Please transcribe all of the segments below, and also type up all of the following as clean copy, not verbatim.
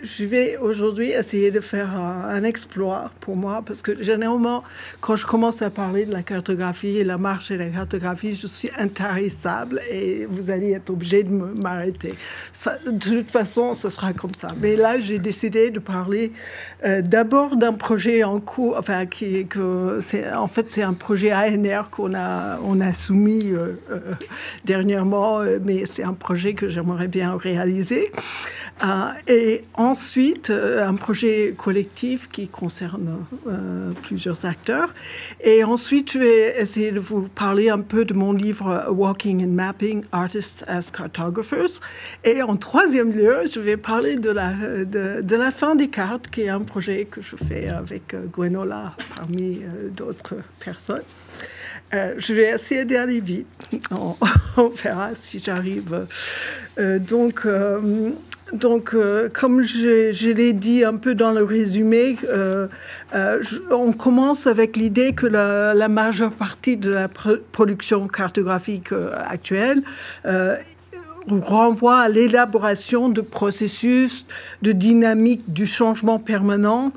je vais aujourd'hui essayer de faire un exploit pour moi, parce que généralement, quand je commence à parler de la cartographie et la marche et la cartographie, je suis intarissable et vous allez être obligé de m'arrêter. De toute façon, ce sera comme ça. Mais là, j'ai décidé de parler d'abord d'un projet en cours, enfin, en fait, c'est un projet ANR on a soumis dernièrement, mais c'est un projet que j'aimerais bien réaliser. Et ensuite, un projet collectif qui concerne plusieurs acteurs. Et ensuite, je vais essayer de vous parler un peu de mon livre Walking and Mapping, Artists as Cartographers. Et en troisième lieu, je vais parler de la fin des cartes, qui est un projet que je fais avec Gwenola parmi d'autres personnes. Je vais essayer d'aller vite. On verra si j'arrive. Donc, comme je l'ai dit un peu dans le résumé, on commence avec l'idée que la majeure partie de la production cartographique actuelle renvoie à l'élaboration de processus de dynamique du changement permanent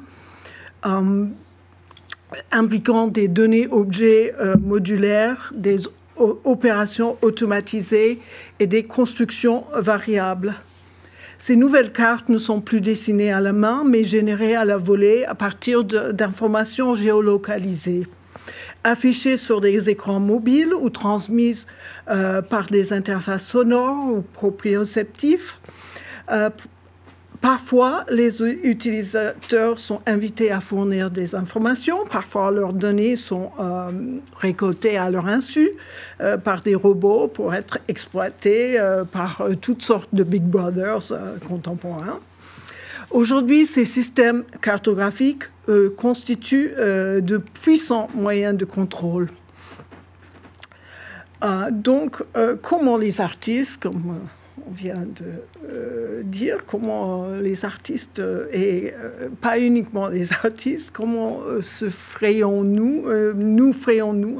impliquant des données objets modulaires, des opérations automatisées et des constructions variables. Ces nouvelles cartes ne sont plus dessinées à la main, mais générées à la volée à partir d'informations géolocalisées, affichées sur des écrans mobiles ou transmises par des interfaces sonores ou proprioceptifs. Parfois, les utilisateurs sont invités à fournir des informations. Parfois, leurs données sont récoltées à leur insu par des robots pour être exploités par toutes sortes de Big Brothers contemporains. Aujourd'hui, ces systèmes cartographiques constituent de puissants moyens de contrôle. Donc, comment les artistes, comme on vient de dire, comment les artistes, et pas uniquement les artistes, comment nous frayons-nous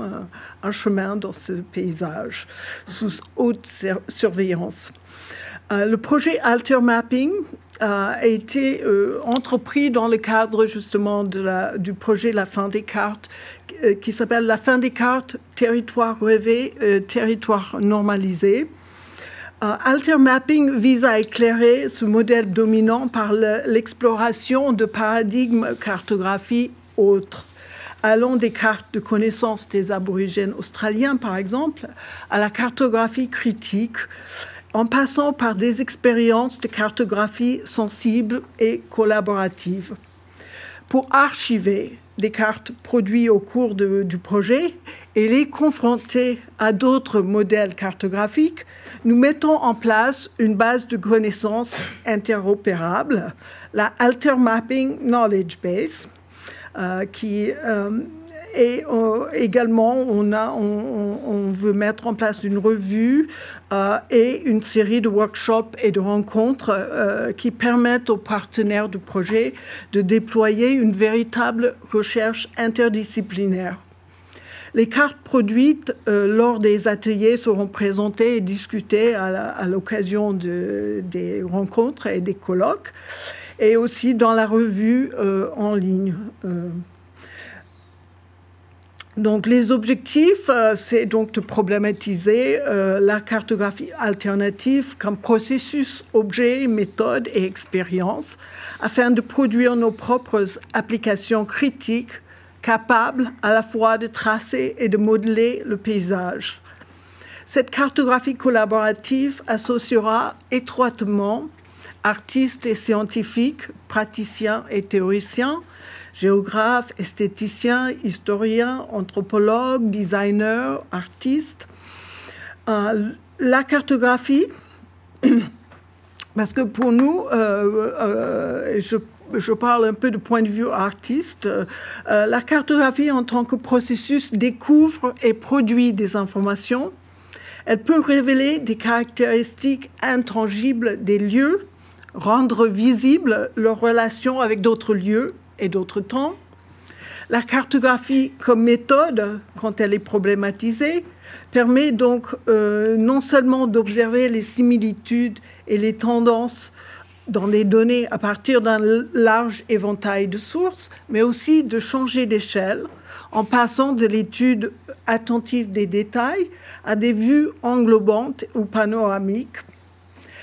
un chemin dans ce paysage sous haute surveillance. Le projet Alter Mapping a été entrepris dans le cadre justement du projet La fin des cartes, qui s'appelle La fin des cartes, territoire rêvé, territoire normalisé. Alter Mapping vise à éclairer ce modèle dominant par l'exploration de paradigmes cartographie autres, allant des cartes de connaissance des aborigènes australiens, par exemple, à la cartographie critique, en passant par des expériences de cartographie sensible et collaborative. Pour archiver des cartes produites au cours du projet et les confronter à d'autres modèles cartographiques, nous mettons en place une base de connaissances interopérable, la Alter Mapping Knowledge Base, et également, on veut mettre en place une revue et une série de workshops et de rencontres qui permettent aux partenaires du projet de déployer une véritable recherche interdisciplinaire. Les cartes produites lors des ateliers seront présentées et discutées à l'occasion des rencontres et des colloques, et aussi dans la revue en ligne. Donc, les objectifs, c'est donc de problématiser la cartographie alternative comme processus, objet, méthode et expérience, afin de produire nos propres applications critiques capables à la fois de tracer et de modeler le paysage. Cette cartographie collaborative associera étroitement artistes et scientifiques, praticiens et théoriciens, géographes, esthéticiens, historiens, anthropologues, designers, artistes. La cartographie, parce que pour nous, je parle un peu du point de vue artiste, la cartographie en tant que processus découvre et produit des informations. Elle peut révéler des caractéristiques intangibles des lieux, rendre visible leur relation avec d'autres lieux et d'autres temps. La cartographie comme méthode, quand elle est problématisée, permet donc non seulement d'observer les similitudes et les tendances dans des données à partir d'un large éventail de sources, mais aussi de changer d'échelle en passant de l'étude attentive des détails à des vues englobantes ou panoramiques.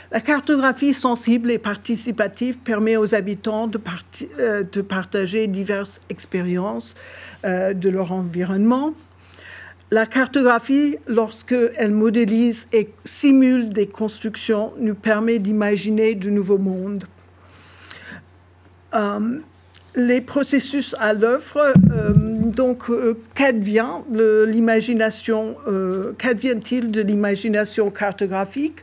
La cartographie sensible et participative permet aux habitants de partager diverses expériences de leur environnement. La cartographie, lorsqu'elle modélise et simule des constructions, nous permet d'imaginer de nouveaux mondes. Les processus à l'œuvre, qu'advient-il de l'imagination cartographique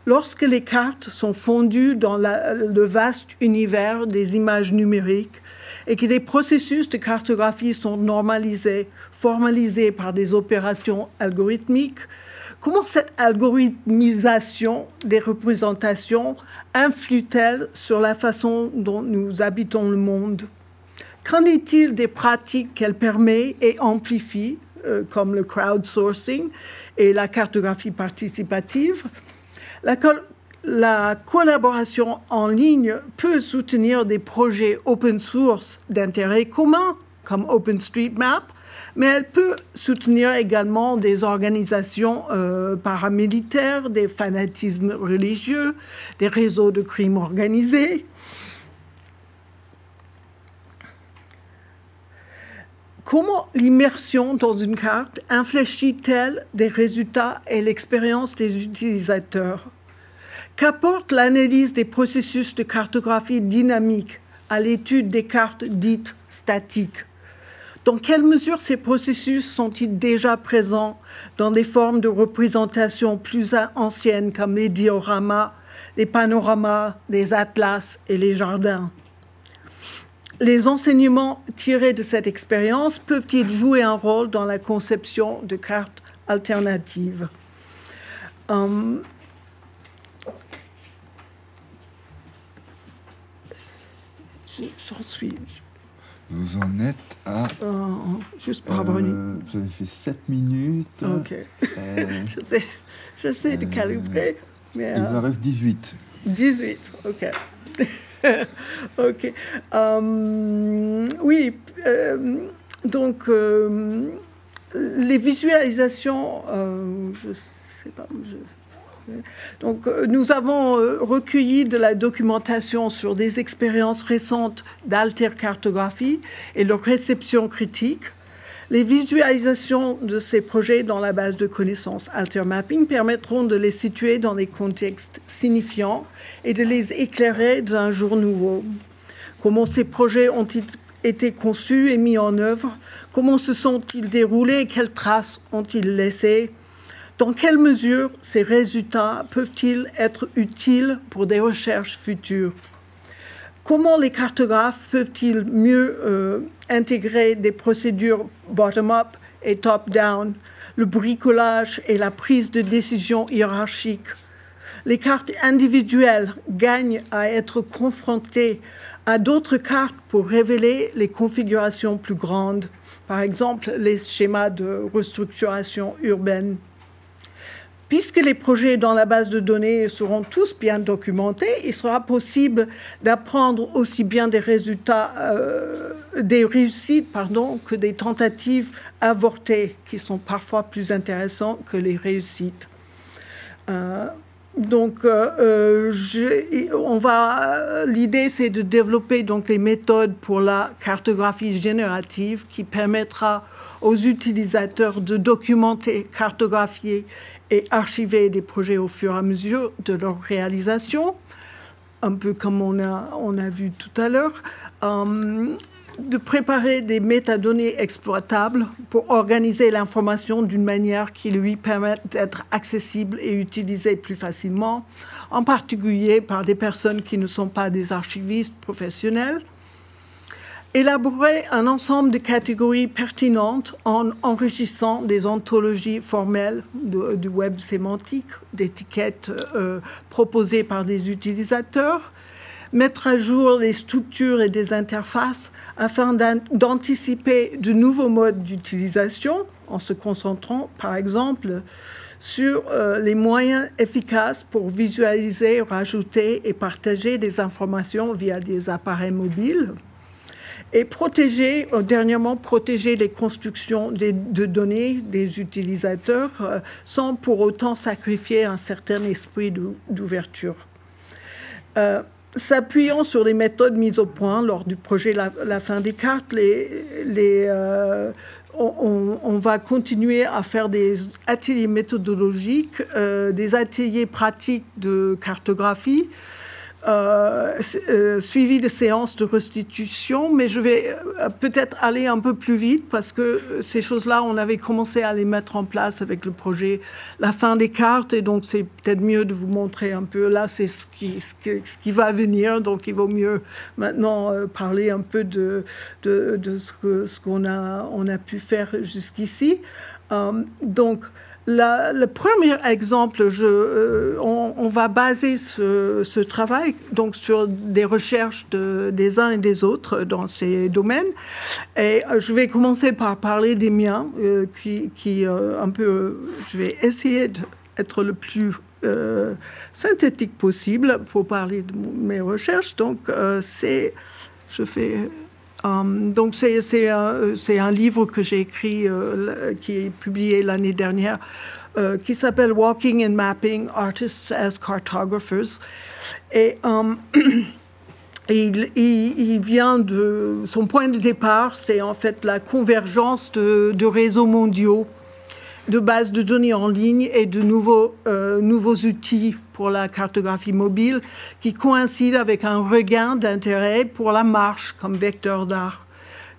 lorsque les cartes sont fondues dans le vaste univers des images numériques et que les processus de cartographie sont normalisés, formalisés par des opérations algorithmiques? Comment cette algorithmisation des représentations influe-t-elle sur la façon dont nous habitons le monde? Qu'en est-il des pratiques qu'elle permet et amplifie, comme le crowdsourcing et la cartographie participative? La collaboration en ligne peut soutenir des projets open source d'intérêt commun, comme OpenStreetMap, mais elle peut soutenir également des organisations paramilitaires, des fanatismes religieux, des réseaux de crimes organisés. Comment l'immersion dans une carte infléchit-elle des résultats et l'expérience des utilisateurs? Qu'apporte l'analyse des processus de cartographie dynamique à l'étude des cartes dites statiques? Dans quelle mesure ces processus sont-ils déjà présents dans des formes de représentation plus anciennes comme les dioramas, les panoramas, les atlas et les jardins? Les enseignements tirés de cette expérience peuvent-ils jouer un rôle dans la conception de cartes alternatives? J'en suis... Vous en êtes à... juste pour avoir une... Vous avez fait 7 minutes. OK. J'essaie de calibrer. Mais, il en reste 18. 18, OK. OK. Oui, donc, les visualisations, je ne sais pas... Donc, nous avons recueilli de la documentation sur des expériences récentes d'altercartographie et leur réception critique. Les visualisations de ces projets dans la base de connaissances Altermapping permettront de les situer dans des contextes signifiants et de les éclairer d'un jour nouveau. Comment ces projets ont-ils été conçus et mis en œuvre? Comment se sont-ils déroulés? Quelles traces ont-ils laissées? Dans quelle mesure ces résultats peuvent-ils être utiles pour des recherches futures? Comment les cartographes peuvent-ils mieux intégrer des procédures bottom-up et top-down, le bricolage et la prise de décision hiérarchique? Les cartes individuelles gagnent à être confrontées à d'autres cartes pour révéler les configurations plus grandes, par exemple les schémas de restructuration urbaine. Puisque les projets dans la base de données seront tous bien documentés, il sera possible d'apprendre aussi bien des résultats, des réussites, que des tentatives avortées, qui sont parfois plus intéressants que les réussites. L'idée, c'est de développer donc les méthodes pour la cartographie générative qui permettra aux utilisateurs de documenter, cartographier et archiver des projets au fur et à mesure de leur réalisation, un peu comme on a vu tout à l'heure, de préparer des métadonnées exploitables pour organiser l'information d'une manière qui lui permette d'être accessible et utilisée plus facilement, en particulier par des personnes qui ne sont pas des archivistes professionnels. Élaborer un ensemble de catégories pertinentes en enrichissant des ontologies formelles du web sémantique, d'étiquettes proposées par des utilisateurs, mettre à jour les structures et des interfaces afin d'anticiper de nouveaux modes d'utilisation en se concentrant, par exemple, sur les moyens efficaces pour visualiser, rajouter et partager des informations via des appareils mobiles. Et dernièrement, protéger les constructions de données des utilisateurs sans pour autant sacrifier un certain esprit d'ouverture. S'appuyant sur les méthodes mises au point lors du projet La fin des cartes, on va continuer à faire des ateliers méthodologiques, des ateliers pratiques de cartographie, suivi de séances de restitution, mais je vais peut-être aller un peu plus vite parce que ces choses-là, on avait commencé à les mettre en place avec le projet La fin des cartes, et donc c'est peut-être mieux de vous montrer un peu. Là, c'est ce qui va venir, donc il vaut mieux maintenant parler un peu de ce qu'on a pu faire jusqu'ici. Donc, le premier exemple, on va baser ce travail donc, sur des recherches des uns et des autres dans ces domaines. Et je vais commencer par parler des miens, un peu, je vais essayer d'être le plus synthétique possible pour parler de mes recherches. Donc, donc c'est un livre que j'ai écrit, qui est publié l'année dernière, qui s'appelle Walking and Mapping, Artists as Cartographers. Et il vient de... Son point de départ, c'est en fait la convergence de réseaux mondiaux, de bases de données en ligne et de nouveaux outils pour la cartographie mobile qui coïncident avec un regain d'intérêt pour la marche comme vecteur d'art.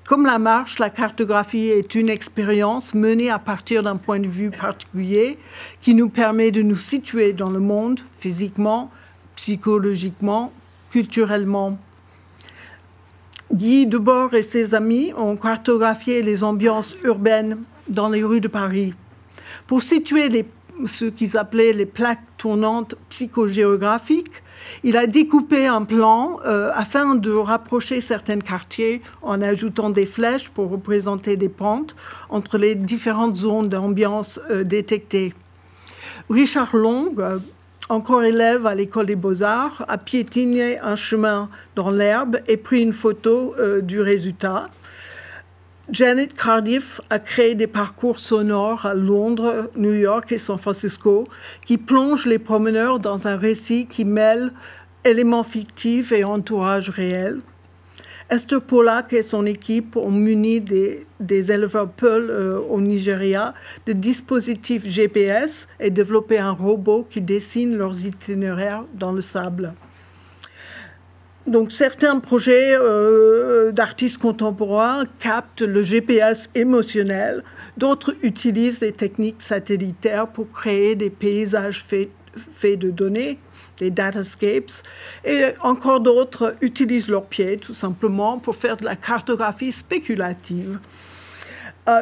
Comme la marche, la cartographie est une expérience menée à partir d'un point de vue particulier qui nous permet de nous situer dans le monde physiquement, psychologiquement, culturellement. Guy Debord et ses amis ont cartographié les ambiances urbaines dans les rues de Paris. Pour situer ce qu'ils appelaient les plaques tournantes psychogéographiques, il a découpé un plan afin de rapprocher certains quartiers en ajoutant des flèches pour représenter des pentes entre les différentes zones d'ambiance détectées. Richard Long, encore élève à l'École des Beaux-Arts, a piétiné un chemin dans l'herbe et pris une photo du résultat. Janet Cardiff a créé des parcours sonores à Londres, New York et San Francisco qui plongent les promeneurs dans un récit qui mêle éléments fictifs et entourage réel. Esther Pollack et son équipe ont muni des éleveurs Peul au Nigeria de dispositifs GPS et développé un robot qui dessine leurs itinéraires dans le sable. Donc, certains projets d'artistes contemporains captent le GPS émotionnel, d'autres utilisent des techniques satellitaires pour créer des paysages faits de données, des datascapes, et encore d'autres utilisent leurs pieds tout simplement pour faire de la cartographie spéculative.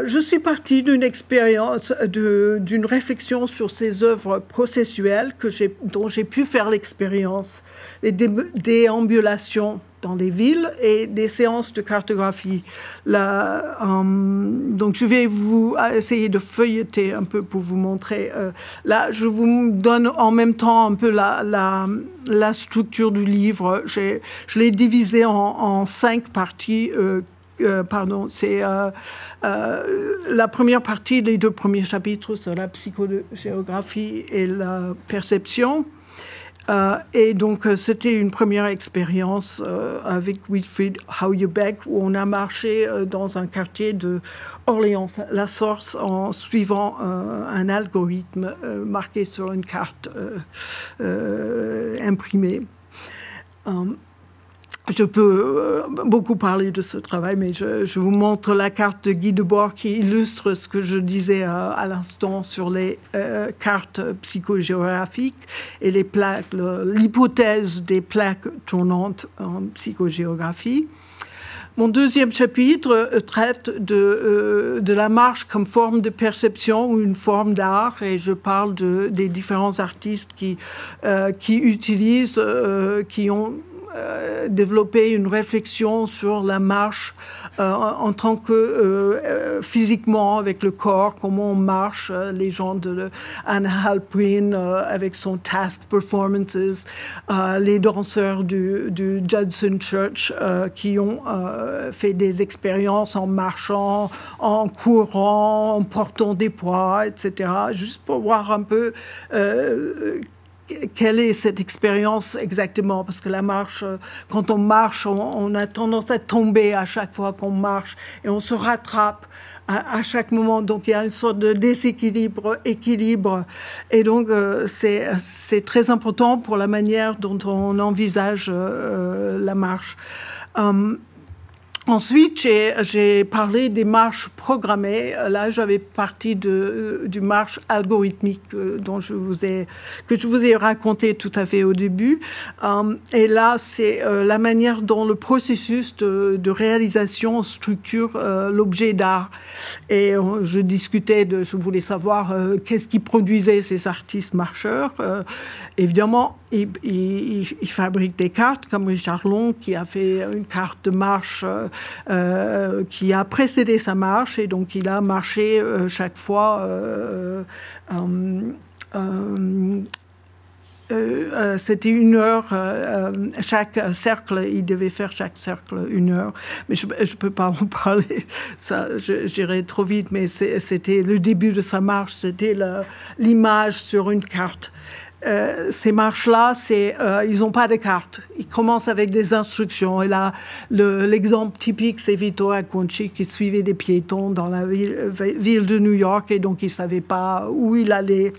Je suis partie d'une expérience, d'une réflexion sur ces œuvres processuelles dont j'ai pu faire l'expérience, les déambulations dans des villes et des séances de cartographie. Donc, je vais essayer de feuilleter un peu pour vous montrer. Là, je vous donne en même temps un peu la structure du livre. Je l'ai divisé en 5 parties. C'est la première partie, les 2 premiers chapitres sur la psychogéographie et la perception. Et donc, c'était une première expérience avec Wilfried Houellebecq où on a marché dans un quartier de Orléans-la-Source en suivant un algorithme marqué sur une carte imprimée. Je peux beaucoup parler de ce travail, mais je vous montre la carte de Guy Debord qui illustre ce que je disais à l'instant sur les cartes psychogéographiques et les plaques, l'hypothèse des plaques tournantes en psychogéographie. Mon deuxième chapitre traite de la marche comme forme de perception ou une forme d'art, et je parle des différents artistes qui utilisent, qui ont développé une réflexion sur la marche en tant que physiquement, avec le corps, comment on marche, les gens de Anna Halprin avec son Task Performances, les danseurs du Judson Church qui ont fait des expériences en marchant, en courant, en portant des poids, etc. Juste pour voir un peu quelle est cette expérience exactement, parce que la marche, quand on marche, on a tendance à tomber à chaque fois qu'on marche et on se rattrape à chaque moment. Donc il y a une sorte de déséquilibre, équilibre. Et donc c'est très important pour la manière dont on envisage la marche. Ensuite, j'ai parlé des marches programmées. Là, j'avais parti du marche algorithmique que je vous ai raconté tout à fait au début. Et là, c'est la manière dont le processus de réalisation structure l'objet d'art. Et je discutais je voulais savoir qu'est-ce qui produisait ces artistes marcheurs. Évidemment, ils fabriquent des cartes, comme Richard Long, qui a fait une carte de marche qui a précédé sa marche, et donc il a marché chaque fois. C'était 1 heure, chaque cercle, il devait faire chaque cercle 1 heure. Mais je ne peux pas en parler, ça, j'irai trop vite, mais c'était le début de sa marche, c'était l'image sur une carte. Ces marches-là, ils n'ont pas de carte. Ils commencent avec des instructions. Et là, l'exemple typique, c'est Vito Acconci qui suivait des piétons dans la ville de New York, et donc il ne savait pas où il allait.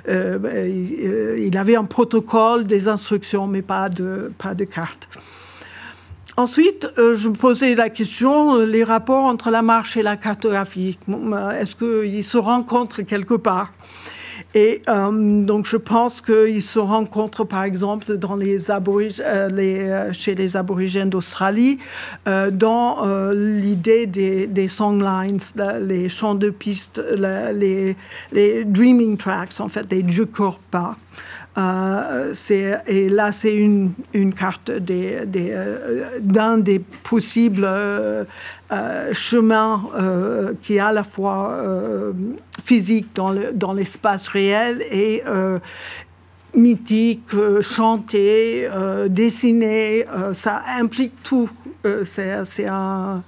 Il avait un protocole, des instructions, mais pas de carte. Ensuite, je me posais la question, les rapports entre la marche et la cartographie. Est-ce qu'ils se rencontrent quelque part ? Et donc, je pense qu'ils se rencontrent, par exemple, chez les aborigènes d'Australie, dans l'idée des songlines, les chants de piste, les dreaming tracks, en fait, des jukurpa. Et là, c'est une carte d'un des possibles chemins qui est à la fois physique dans l'espace réel et mythique, chanté, dessiné. Ça implique tout. C'est un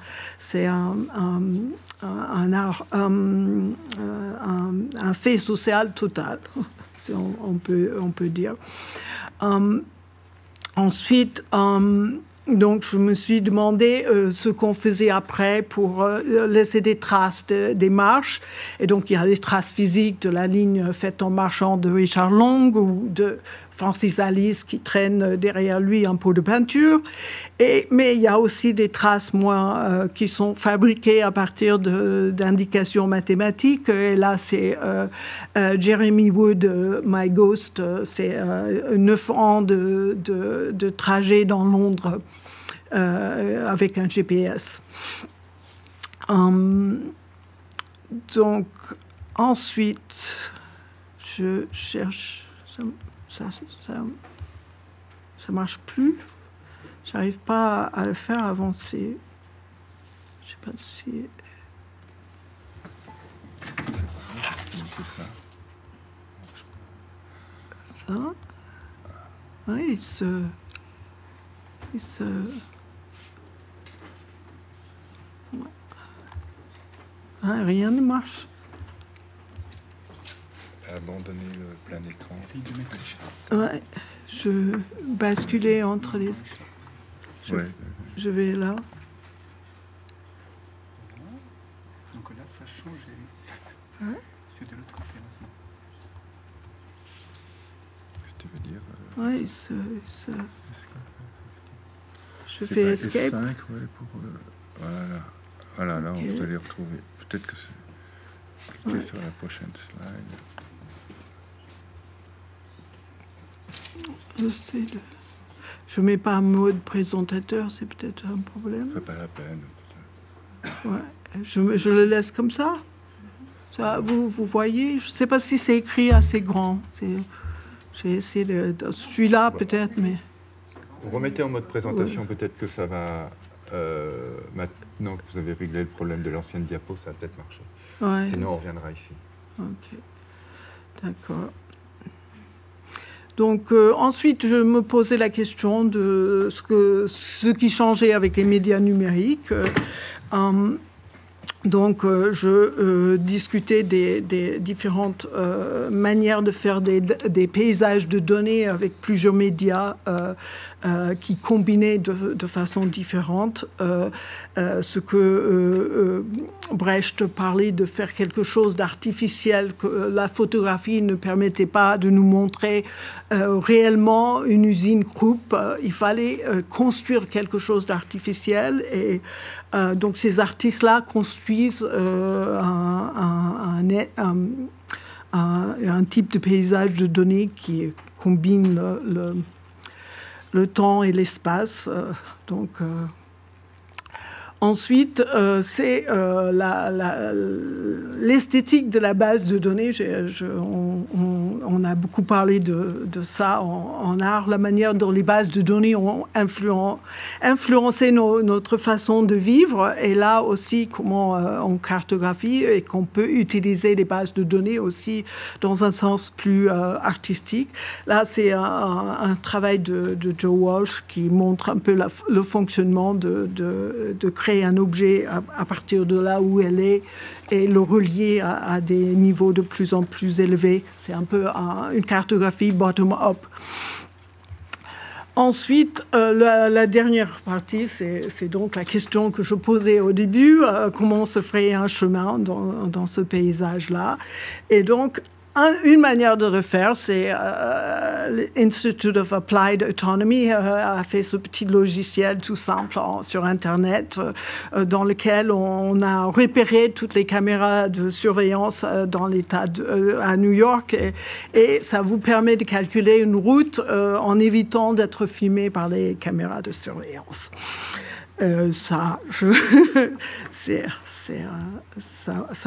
art, un fait social total. On peut dire. Ensuite, donc je me suis demandé ce qu'on faisait après pour laisser des traces des marches. Et donc il y a des traces physiques de la ligne faite en marchant de Richard Long ou de Francis Alice qui traîne derrière lui un pot de peinture. Mais il y a aussi des traces qui sont fabriquées à partir d'indications mathématiques. Et là, c'est Jeremy Wood, My Ghost. C'est 9 ans de trajet dans Londres avec un GPS. Donc, ensuite, je cherche... Ça marche plus. J'arrive pas à le faire avancer. Je sais pas si... Ça. Oui, il se... Ouais. Ah, rien ne marche. Abandonner le plein écran. Essaye de mettre les chats. Ouais, je basculais entre les... Je vais là. Donc là, ça change. Ouais. C'est de l'autre côté maintenant. Qu'est-ce que tu veux dire Oui, je fais escape. F5, ouais, pour... Voilà, là, Okay. on peut les retrouver. Peut-être que c'est... Cliquez sur la prochaine slide. Je mets pas un mode présentateur, c'est peut-être un problème. C'est pas la peine. Ouais. Je le laisse comme ça. Ça, vous voyez, je ne sais pas si c'est écrit assez grand. J'ai essayé de... Celui-là, peut-être, mais... Remettez en mode présentation, peut-être que ça va... maintenant que vous avez réglé le problème de l'ancienne diapo, ça va peut-être marcher. Ouais. Sinon, on reviendra ici. Ok, d'accord. Donc ensuite, je me posais la question de ce qui changeait avec les médias numériques. Donc, je discutais des différentes manières de faire des paysages de données avec plusieurs médias qui combinaient de façon différente. Ce que Brecht parlait de faire quelque chose d'artificiel, que la photographie ne permettait pas de nous montrer réellement une usine Krupp. Il fallait construire quelque chose d'artificiel et donc ces artistes-là construisent un type de paysage de données qui combine le temps et l'espace. Ensuite, c'est l'esthétique de la base de données. On a beaucoup parlé de ça en art, la manière dont les bases de données ont influencé notre façon de vivre, et là aussi comment on cartographie et qu'on peut utiliser les bases de données aussi dans un sens plus artistique. Là, c'est un travail de Joe Walsh qui montre un peu le fonctionnement de créer un objet à partir de là où elle est et le relier à des niveaux de plus en plus élevés. C'est un peu une cartographie bottom-up. Ensuite, la dernière partie, c'est donc la question que je posais au début, comment se ferait un chemin dans ce paysage-là. Et donc, une manière de le faire, c'est l'Institute of Applied Autonomy a fait ce petit logiciel tout simple sur Internet dans lequel on a repéré toutes les caméras de surveillance dans l'État à New York et ça vous permet de calculer une route en évitant d'être filmé par les caméras de surveillance. Ça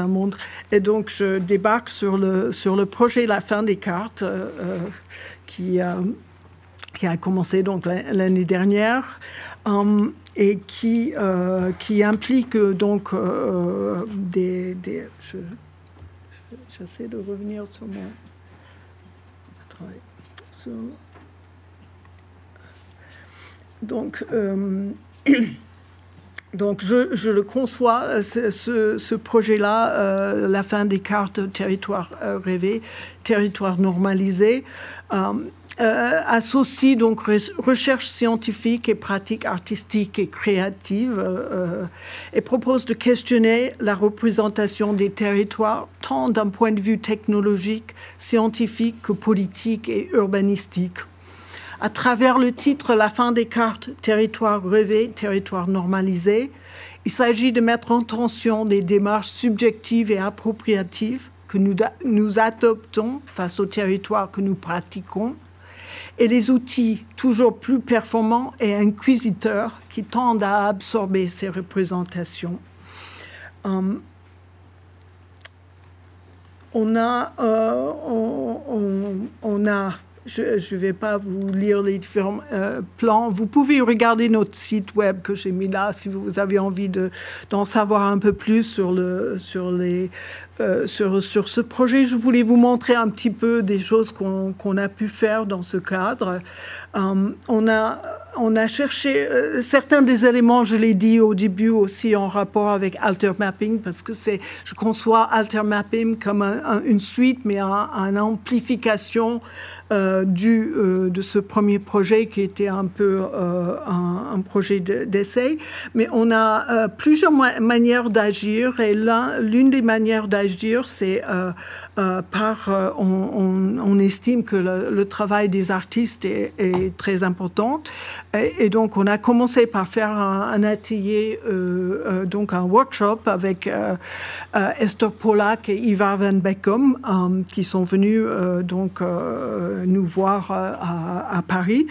montre. Et donc, je débarque sur le projet La fin des cartes qui a commencé donc l'année dernière et qui implique donc j'essaie de revenir sur mon travail. Donc, je le conçois, ce projet-là, la fin des cartes territoire rêvé, territoire normalisé, associe donc recherche scientifique et pratique artistique et créative et propose de questionner la représentation des territoires tant d'un point de vue technologique, scientifique que politique et urbanistique. À travers le titre « La fin des cartes, territoire rêvé, territoire normalisé », il s'agit de mettre en tension des démarches subjectives et appropriatives que nous adoptons face au territoire que nous pratiquons et les outils toujours plus performants et inquisiteurs qui tendent à absorber ces représentations. Je ne vais pas vous lire les différents plans. Vous pouvez regarder notre site web que j'ai mis là si vous avez envie d'en savoir un peu plus sur ce projet. Je voulais vous montrer un petit peu des choses qu'on a pu faire dans ce cadre. On a cherché certains des éléments, je l'ai dit au début, aussi en rapport avec Alter Mapping, parce que je conçois Alter Mapping comme une suite, mais une amplification de ce premier projet qui était un peu un projet d'essai. Mais on a plusieurs manières d'agir, et l'une des manières d'agir, c'est on estime que le travail des artistes est très important. Et donc, on a commencé par faire un atelier, donc un workshop avec Esther Pollack et Ivar van Beckum, qui sont venus nous voir à Paris.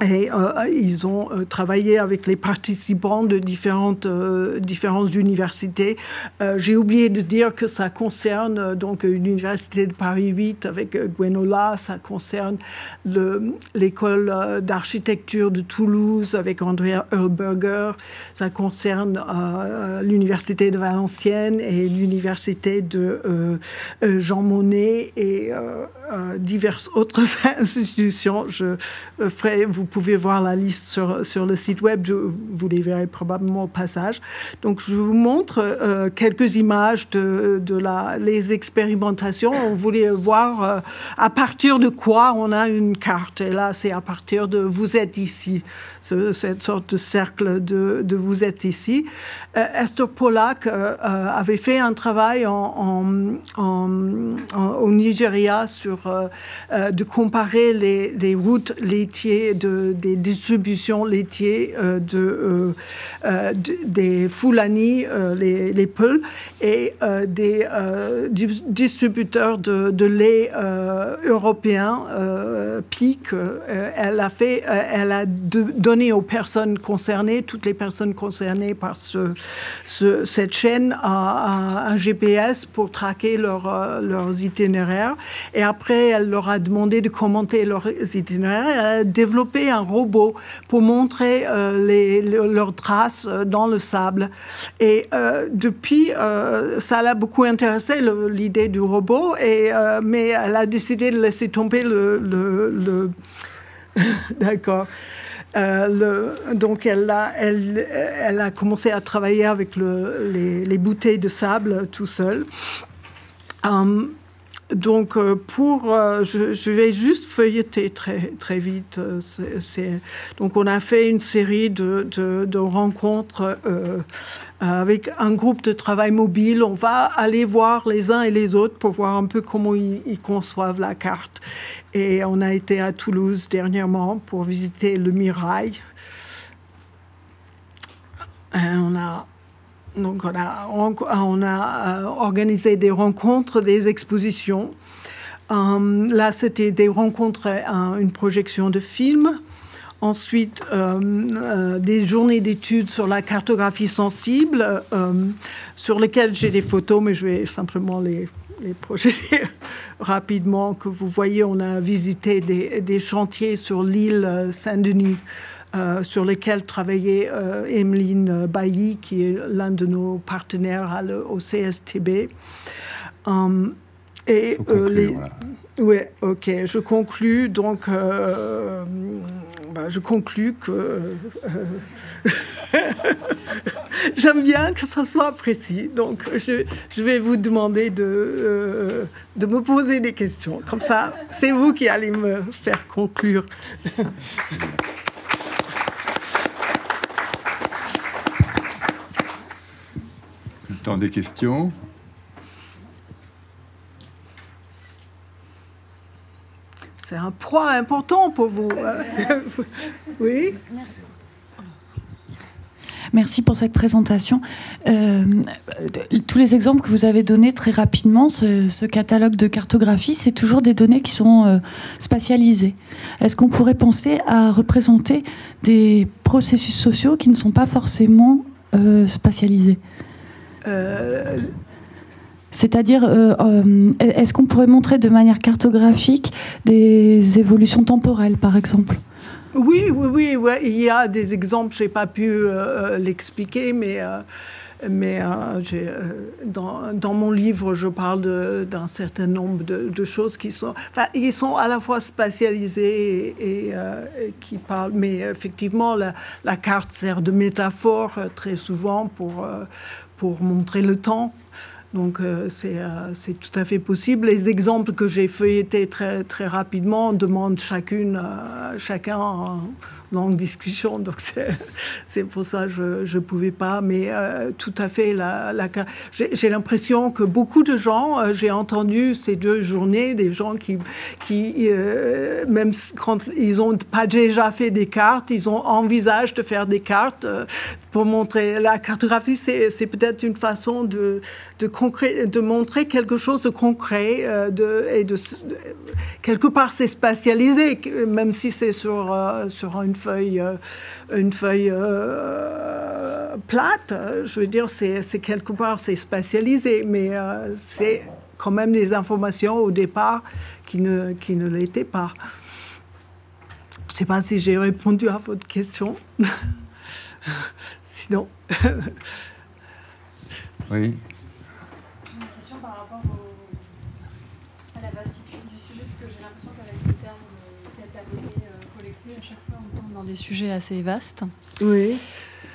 Et ils ont travaillé avec les participants de différentes universités. J'ai oublié de dire que ça concerne donc l'université de Paris 8 avec Gwenola, ça concerne l'école d'architecture de Toulouse avec Andrea Erlberger, ça concerne l'université de Valenciennes et l'université de Jean Monnet et diverses autres institutions. Vous pouvez voir la liste sur le site web, vous les verrez probablement au passage. Donc, je vous montre quelques images de les expérimentations. On voulait voir à partir de quoi on a une carte. Et là, c'est à partir de « vous êtes ici ». Cette sorte de cercle de vous êtes ici. Esther Pollack avait fait un travail au Nigeria de comparer les routes laitiers, des distributions laitiers des Fulani, les Peuls, et des distributeurs de lait européens, PIC. Elle a donné aux personnes concernées, toutes les personnes concernées par cette chaîne, un GPS pour traquer leurs itinéraires. Et après, elle leur a demandé de commenter leurs itinéraires. Elle a développé un robot pour montrer leurs traces dans le sable. Et depuis, ça l'a beaucoup intéressé, l'idée du robot, mais elle a décidé de laisser tomber D'accord. Donc, elle a commencé à travailler avec les bouteilles de sable tout seul. Donc, je vais juste feuilleter très, très vite. Donc, on a fait une série de rencontres avec un groupe de travail mobile. On va aller voir les uns et les autres pour voir un peu comment ils conçoivent la carte. Et on a été à Toulouse dernièrement pour visiter le Mirail. On a organisé des rencontres, des expositions. Là, c'était des rencontres, une projection de films. Ensuite, des journées d'études sur la cartographie sensible, sur lesquelles j'ai des photos, mais je vais simplement les projeter rapidement. Que vous voyez, on a visité des chantiers sur l'île Saint-Denis, sur lesquels travaillait Emeline Bailly, qui est l'un de nos partenaires au CSTB. Oui, ok, je conclus. Donc, je conclus que j'aime bien que ça soit précis. Donc, je vais vous demander de me poser des questions. Comme ça, c'est vous qui allez me faire conclure. Le temps des questions. C'est un point important pour vous. Oui. Merci pour cette présentation. Tous les exemples que vous avez donnés très rapidement, ce catalogue de cartographie, c'est toujours des données qui sont spatialisées. Est-ce qu'on pourrait penser à représenter des processus sociaux qui ne sont pas forcément spatialisés ? C'est-à-dire, est-ce qu'on pourrait montrer de manière cartographique des évolutions temporelles, par exemple ? Oui, il y a des exemples, je n'ai pas pu l'expliquer, mais dans mon livre, je parle d'un certain nombre de choses qui sont... Enfin, ils sont à la fois spatialisés et qui parlent... Mais effectivement, la carte sert de métaphore très souvent pour montrer le temps. Donc, c'est tout à fait possible. Les exemples que j'ai feuilletés très, très rapidement demandent chacun en longue discussion. Donc, c'est pour ça que je ne pouvais pas. Mais tout à fait, j'ai l'impression que beaucoup de gens, j'ai entendu ces 2 journées, des gens qui même quand ils n'ont pas déjà fait des cartes, ils envisagent de faire des cartes pour montrer. La cartographie, c'est peut-être une façon de montrer quelque chose de concret, quelque part c'est spatialisé, même si c'est sur une feuille plate. Je veux dire, c'est quelque part c'est spatialisé, mais c'est quand même des informations au départ qui ne l'étaient pas. Je ne sais pas si j'ai répondu à votre question. Sinon. Oui. Une question par rapport à la vastitude du sujet, parce que j'ai l'impression qu'avec les termes catalogués, collectés, à chaque fois on tombe dans des sujets assez vastes. Oui.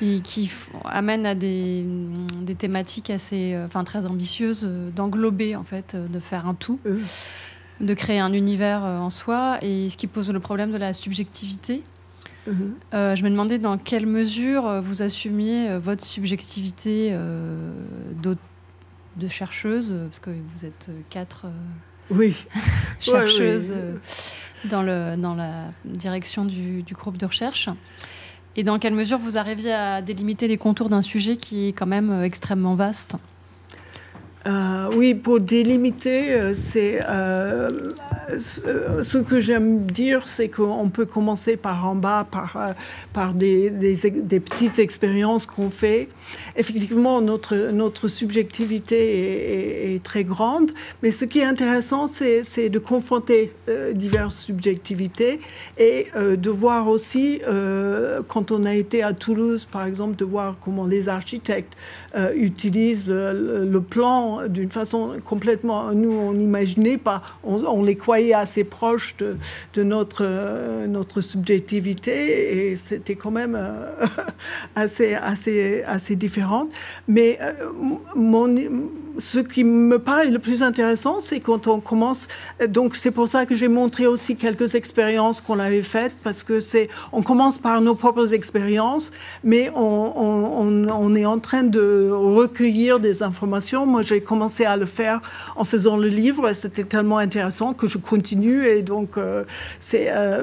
Et qui amènent à des thématiques assez, très ambitieuses, d'englober, en fait, de faire un tout, de créer un univers en soi, et ce qui pose le problème de la subjectivité. Je me demandais dans quelle mesure vous assumiez votre subjectivité de chercheuse, parce que vous êtes 4 chercheuses dans la direction du groupe de recherche. Et dans quelle mesure vous arriviez à délimiter les contours d'un sujet qui est quand même extrêmement vaste? Oui, pour délimiter, ce que j'aime dire, c'est qu'on peut commencer par en bas, par des petites expériences qu'on fait. Effectivement, notre subjectivité est très grande, mais ce qui est intéressant, c'est de confronter diverses subjectivités et de voir aussi, quand on a été à Toulouse, par exemple, de voir comment les architectes utilisent le plan d'une façon complètement... Nous, on n'imaginait pas, on les croyait assez proches de notre subjectivité, et c'était quand même assez différent. Mais ce qui me paraît le plus intéressant, c'est quand on commence... Donc, c'est pour ça que j'ai montré aussi quelques expériences qu'on avait faites, parce que on commence par nos propres expériences, mais on est en train de recueillir des informations. Moi, j'ai commencé à le faire en faisant le livre, et c'était tellement intéressant que je continue, et donc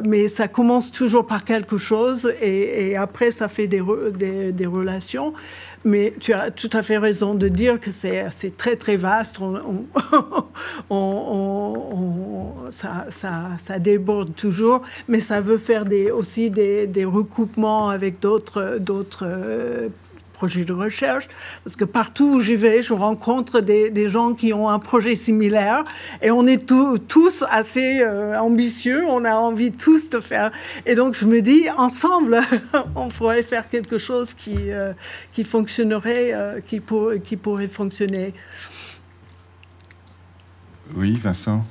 mais ça commence toujours par quelque chose, et après ça fait des relations. Mais tu as tout à fait raison de dire que c'est très très vaste. Ça déborde toujours, mais ça veut faire aussi des recoupements avec d'autres projets de recherche, parce que partout où j'y vais, je rencontre des gens qui ont un projet similaire, et on est tous assez ambitieux, on a envie tous de faire. Et donc je me dis, ensemble, on pourrait faire quelque chose qui fonctionnerait, qui pourrait fonctionner. Oui, Vincent.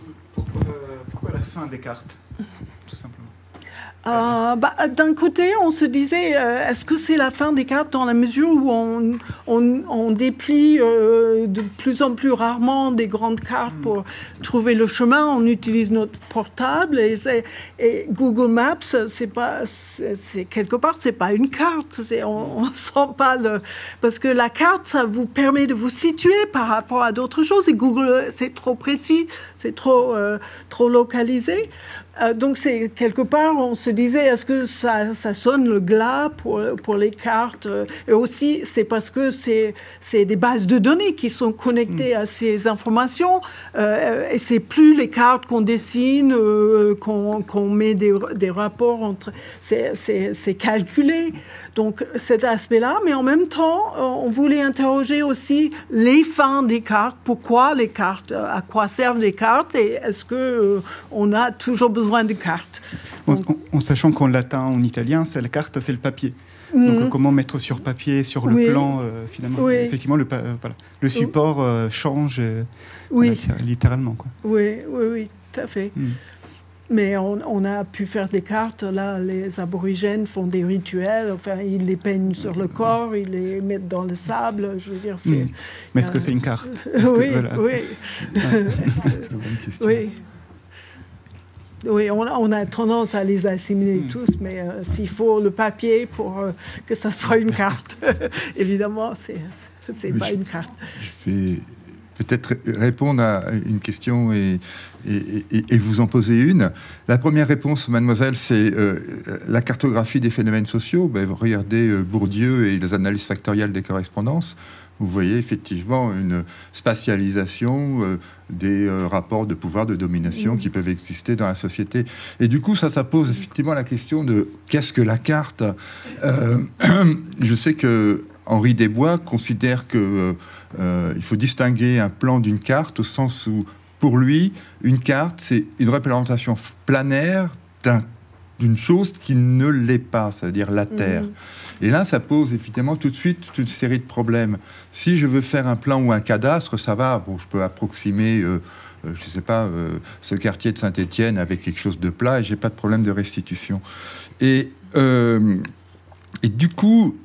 Pourquoi la fin des cartes, tout simplement? D'un côté, on se disait, est-ce que c'est la fin des cartes dans la mesure où on déplie de plus en plus rarement des grandes cartes pour trouver le chemin, on utilise notre portable, et Google Maps, quelque part, c'est pas une carte, on sent pas parce que la carte, ça vous permet de vous situer par rapport à d'autres choses, et Google, c'est trop précis, c'est trop localisé. Donc, c'est quelque part, on se disait, est-ce que ça sonne le glas pour les cartes? Et aussi, c'est parce que c'est des bases de données qui sont connectées à ces informations. Et c'est plus les cartes qu'on dessine, qu'on met des rapports entre... C'est calculé. Donc, cet aspect-là. Mais en même temps, on voulait interroger aussi les fins des cartes. Pourquoi les cartes? À quoi servent les cartes? Et est-ce qu'on a toujours besoin de cartes? En sachant qu'en latin, en italien, c'est la carte, c'est le papier. Donc, comment mettre sur papier, sur le plan, finalement. Effectivement, le support change littéralement, quoi. Oui, tout à fait. Mais on a pu faire des cartes. Là, les aborigènes font des rituels. Enfin, ils les peignent sur le corps, ils les mettent dans le sable. Je veux dire, c'est... Mais est-ce que c'est une carte? Oui. C'est une bonne question. Oui, on a tendance à les assimiler tous, mais s'il faut le papier pour que ça soit une carte, évidemment, c'est pas une carte. Je vais peut-être répondre à une question et vous en poser une. La première réponse, mademoiselle, c'est la cartographie des phénomènes sociaux. Ben, regardez Bourdieu et les analyses factorielles des correspondances. Vous voyez effectivement une spatialisation des rapports de pouvoir, de domination qui peuvent exister dans la société. Et du coup, ça pose effectivement la question de qu'est-ce que la carte. Je sais que Henri Desbois considère que il faut distinguer un plan d'une carte au sens où, pour lui, une carte, c'est une représentation planaire d'une chose qui ne l'est pas, c'est-à-dire la Terre. Et là, ça pose évidemment tout de suite toute une série de problèmes. Si je veux faire un plan ou un cadastre, ça va. Bon, je peux approximer, je ne sais pas, ce quartier de Saint-Étienne avec quelque chose de plat et je n'ai pas de problème de restitution. Et du coup,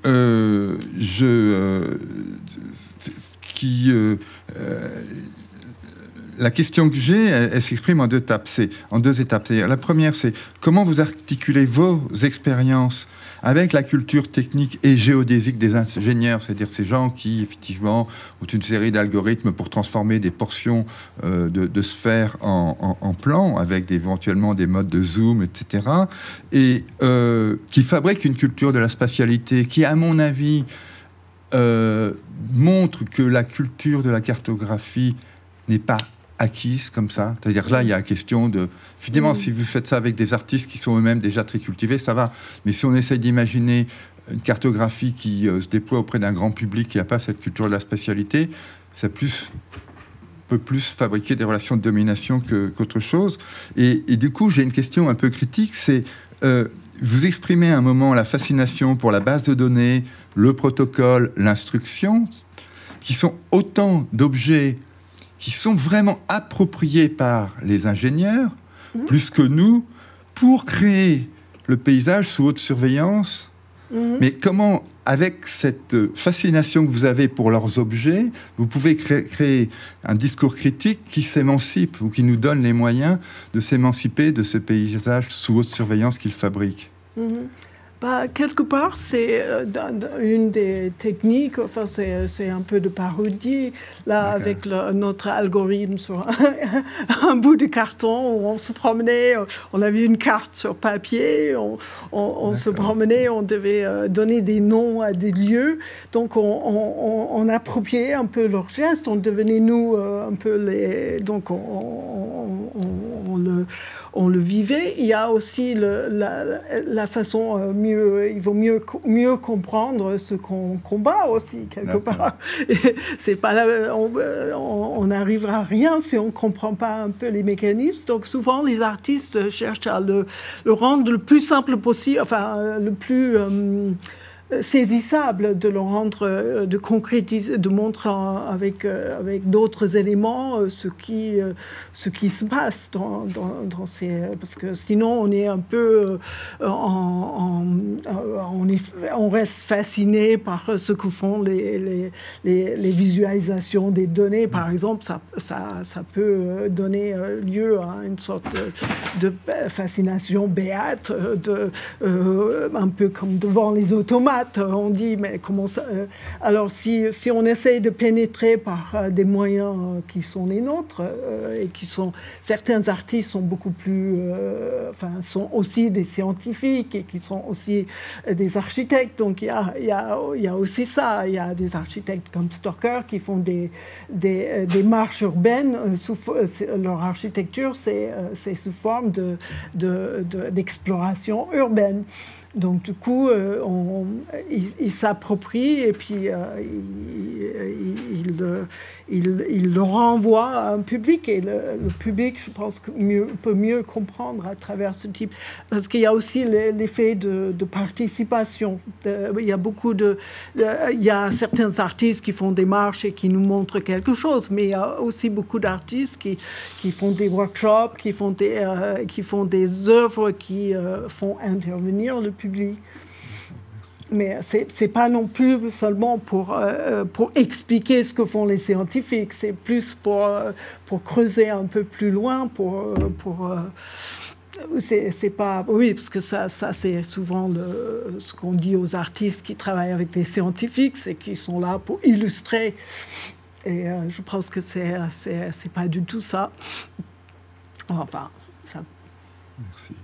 la question que j'ai, elle s'exprime en deux étapes. La première, c'est comment vous articulez vos expériences avec la culture technique et géodésique des ingénieurs, c'est-à-dire ces gens qui, effectivement, ont une série d'algorithmes pour transformer des portions de sphères en plans, avec éventuellement des modes de zoom, etc., et qui fabriquent une culture de la spatialité qui, à mon avis, montre que la culture de la cartographie n'est pas acquise comme ça. C'est-à-dire là, il y a la question de... Finalement, si vous faites ça avec des artistes qui sont eux-mêmes déjà très cultivés, ça va. Mais si on essaie d'imaginer une cartographie qui se déploie auprès d'un grand public qui n'a pas cette culture de la spatialité, ça peut plus fabriquer des relations de domination qu'autre chose. Et du coup, j'ai une question un peu critique, c'est... vous exprimez à un moment la fascination pour la base de données, le protocole, l'instruction, qui sont autant d'objets qui sont vraiment appropriés par les ingénieurs, plus que nous, pour créer le paysage sous haute surveillance. Mais comment, avec cette fascination que vous avez pour leurs objets, vous pouvez créer un discours critique qui s'émancipe ou qui nous donne les moyens de s'émanciper de ce paysage sous haute surveillance qu'ils fabriquent? Quelque part, c'est une des techniques, enfin, c'est un peu de parodie, là, avec notre algorithme sur un bout de carton où on se promenait, on avait une carte sur papier, on se promenait, on devait donner des noms à des lieux, donc on appropriait un peu leurs gestes, on devenait nous un peu les... Donc on le vivait. Il y a aussi la façon il vaut mieux comprendre ce qu'on combat aussi, quelque part. C'est pas on n'arrivera à rien si on ne comprend pas un peu les mécanismes. Donc souvent, les artistes cherchent à le rendre le plus simple possible, enfin, le plus... saisissable, de le rendre, de concrétiser, de montrer avec d'autres éléments ce qui se passe dans ces... Parce que sinon, on est un peu... on reste fasciné par ce que font les visualisations des données. Par exemple, ça peut donner lieu à une sorte de fascination béate, un peu comme devant les automates. On dit, mais comment ça... Alors, si on essaye de pénétrer par des moyens qui sont les nôtres, et qui sont... Certains artistes sont beaucoup plus... sont aussi des scientifiques et qui sont aussi des architectes. Donc, il y a aussi ça. Il y a des architectes comme Stoker qui font des marches urbaines. Leur architecture, c'est sous forme d'exploration urbaine. Donc, du coup, il s'approprie et puis il le renvoie à un public. Et le public, je pense, peut mieux comprendre à travers ce type. Parce qu'il y a aussi l'effet de participation. Il y a il y a certains artistes qui font des marches et qui nous montrent quelque chose, mais il y a aussi beaucoup d'artistes qui font des workshops, qui font des œuvres qui font intervenir le public. Mais c'est pas non plus seulement pour expliquer ce que font les scientifiques, c'est plus pour creuser un peu plus loin, c'est pas... Oui, parce que ça c'est souvent ce qu'on dit aux artistes qui travaillent avec des scientifiques, c'est qu'ils sont là pour illustrer Et je pense que c'est pas du tout ça. Enfin, ça... Merci.